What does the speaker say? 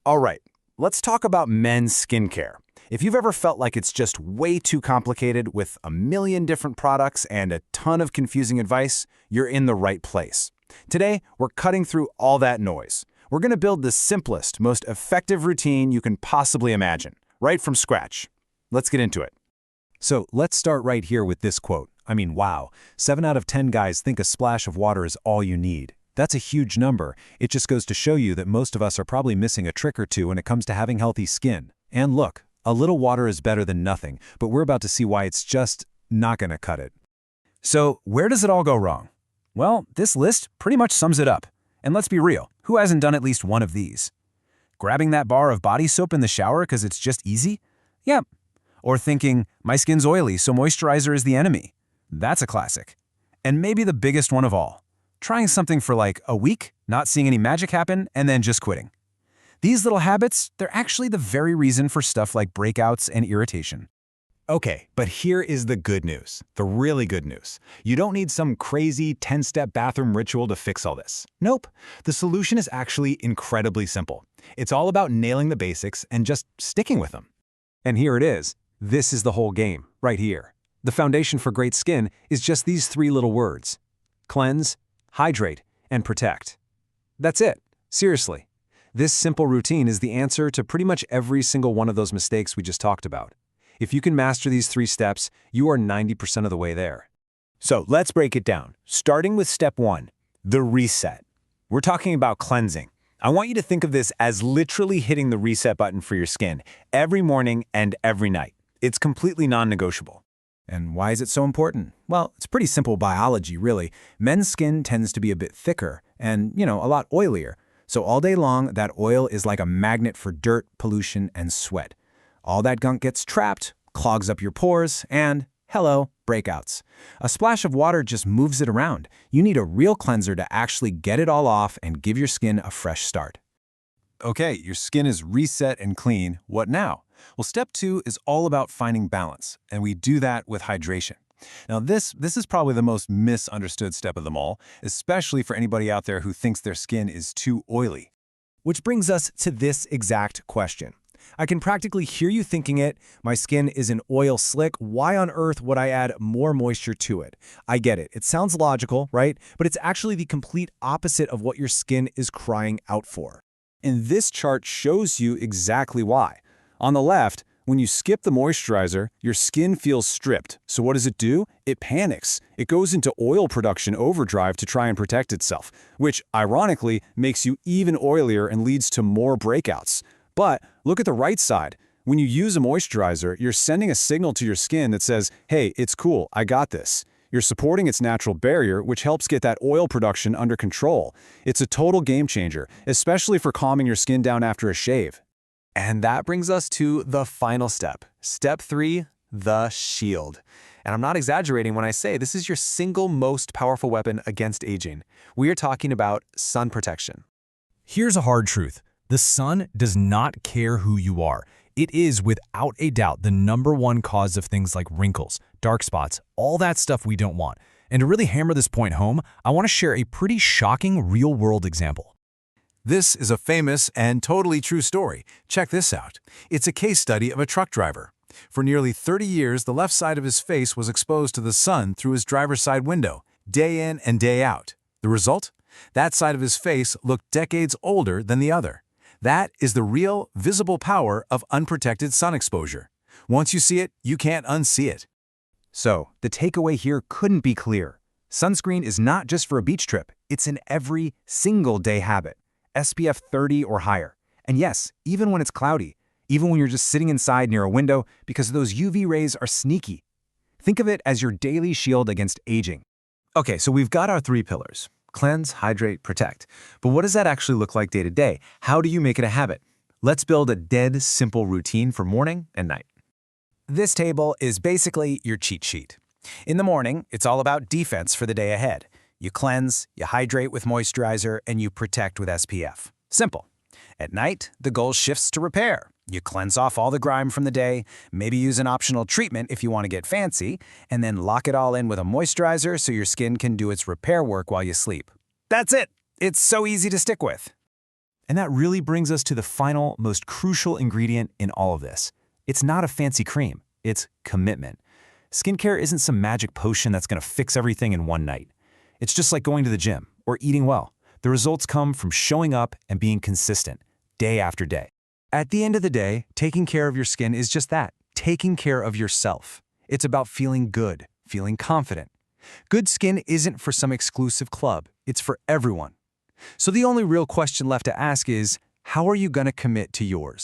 All right, let's talk about men's skincare. If you've ever felt like it's just way too complicated with a million different products and a ton of confusing advice, you're in the right place. Today, we're cutting through all that noise. We're going to build the simplest, most effective routine you can possibly imagine, right from scratch. Let's get into it. So let's start right here with this quote. I mean, wow, 7 out of 10 guys think a splash of water is all you need. That's a huge number. It just goes to show you that most of us are probably missing a trick or two when it comes to having healthy skin. And look, a little water is better than nothing, but we're about to see why it's just not going to cut it. So where does it all go wrong? Well, this list pretty much sums it up. And let's be real, who hasn't done at least one of these? Grabbing that bar of body soap in the shower because it's just easy? Yep. Or thinking, my skin's oily, so moisturizer is the enemy. That's a classic. And maybe the biggest one of all. Trying something for like a week, not seeing any magic happen, and then just quitting. These little habits, they're actually the very reason for stuff like breakouts and irritation. Okay, but here is the good news, the really good news. You don't need some crazy 10-step bathroom ritual to fix all this. Nope, the solution is actually incredibly simple. It's all about nailing the basics and just sticking with them. And here it is. This is the whole game, right here. The foundation for great skin is just these 3 little words. Cleanse, hydrate, and protect. That's it. Seriously. This simple routine is the answer to pretty much every single one of those mistakes we just talked about. If you can master these 3 steps, you are 90% of the way there. So let's break it down, starting with step 1, the reset. We're talking about cleansing. I want you to think of this as literally hitting the reset button for your skin every morning and every night. It's completely non-negotiable. And why is it so important? Well, it's pretty simple biology, really. Men's skin tends to be a bit thicker and, a lot oilier. So all day long, that oil is like a magnet for dirt, pollution, and sweat. All that gunk gets trapped, clogs up your pores, and, hello, breakouts. A splash of water just moves it around. You need a real cleanser to actually get it all off and give your skin a fresh start. Okay, your skin is reset and clean. What now? Well, step 2 is all about finding balance, and we do that with hydration. Now, this is probably the most misunderstood step of them all, especially for anybody out there who thinks their skin is too oily. Which brings us to this exact question. I can practically hear you thinking it. My skin is an oil slick. Why on earth would I add more moisture to it? I get it. It sounds logical, right? But it's actually the complete opposite of what your skin is crying out for. And this chart shows you exactly why. On the left, when you skip the moisturizer, your skin feels stripped. So what does it do? It panics. It goes into oil production overdrive to try and protect itself, which ironically makes you even oilier and leads to more breakouts. But look at the right side. When you use a moisturizer, you're sending a signal to your skin that says, hey, it's cool, I got this. You're supporting its natural barrier, which helps get that oil production under control. It's a total game changer, especially for calming your skin down after a shave. And that brings us to the final step. Step 3, the shield. And I'm not exaggerating when I say this is your single most powerful weapon against aging. We are talking about sun protection. Here's a hard truth. The sun does not care who you are. It is, without a doubt, the #1 cause of things like wrinkles, dark spots, all that stuff we don't want. And to really hammer this point home, I want to share a pretty shocking real-world example. This is a famous and totally true story. Check this out. It's a case study of a truck driver. For nearly 30 years, the left side of his face was exposed to the sun through his driver's side window, day in and day out. The result? That side of his face looked decades older than the other. That is the real, visible power of unprotected sun exposure. Once you see it, you can't unsee it. So, the takeaway here couldn't be clearer. Sunscreen is not just for a beach trip. It's an every single day habit. SPF 30 or higher. And yes, even when it's cloudy, even when you're just sitting inside near a window, because those UV rays are sneaky. Think of it as your daily shield against aging. Okay, so we've got our 3 pillars. Cleanse, hydrate, protect. But what does that actually look like day to day? How do you make it a habit? Let's build a dead simple routine for morning and night. This table is basically your cheat sheet. In the morning, it's all about defense for the day ahead. You cleanse, you hydrate with moisturizer, and you protect with SPF. Simple. At night, the goal shifts to repair. You cleanse off all the grime from the day, maybe use an optional treatment if you want to get fancy, and then lock it all in with a moisturizer so your skin can do its repair work while you sleep. That's it! It's so easy to stick with. And that really brings us to the final, most crucial ingredient in all of this. It's not a fancy cream, it's commitment. Skincare isn't some magic potion that's going to fix everything in one night. It's just like going to the gym or eating well. The results come from showing up and being consistent, day after day. At the end of the day, taking care of your skin is just that, taking care of yourself. It's about feeling good, feeling confident. Good skin isn't for some exclusive club, it's for everyone. So the only real question left to ask is, how are you going to commit to yours?